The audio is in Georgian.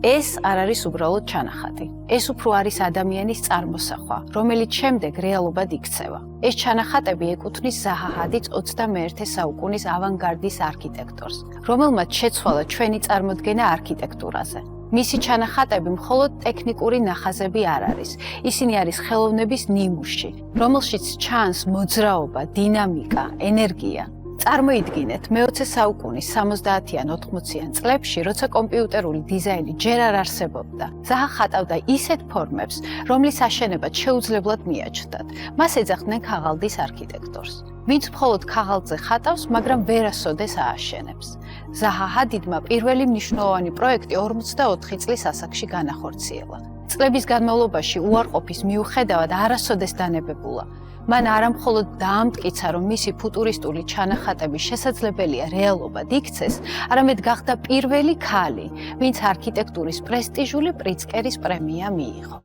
ეს არ არის უბრალოდ ჩანახატი. ეს უფრო არის ადამიანის წარმოსახვა, რომელიც შემდეგ რეალობად იქცევა. ეს ჩანახატები ეკუთვნის ზაჰა ჰადიდს 21 საუკუნის ავანგარდის არქიტექტორს, რომელმაც შეცვალა ჩვენი წარმოდგენა არქიტექტურაზე. მისი ჩანახატები მხოლოდ ტექნიკური ნახაზები არ არის. ისინი არის ხელოვნების ნიმუში, რომელშიც ჩანს მოძრაობა, დინამიკა, ენერგია. წარმოიდგინეთ, მე-20 საუკუნის 70-იან 80-იან წლებში, როცა კომპიუტერული დიზაინი ჯერ არ არსებობდა, ზაჰა ხატავდა ისეთ ფორმებს, რომლის აშენებაც შეუძლებლად მიაჩნდათ. მას ეძახდნენ ქაღალდის არქიტექტორს. ვინც მხოლოდ ქაღალდზე ხატავს, მაგრამ ვერასოდეს ააშენებს. ზაჰა ჰადიდმა პირველი მნიშვნელოვანი პროექტი 44 წლის ასაკში განახორციელა. წლების განმავლობაში უარყოფის მიუხედავად არასოდეს დანებებულა. მან არამხოლოდ დაამტკიცა, რომ მისი ფუტურისტული ჩანახატები შესაძლებელია რეალობად იქცეს, არამედ გახდა პირველი ქალი, ვინც არქიტექტურის პრესტიჟული პრიცკერის პრემია მიიღო.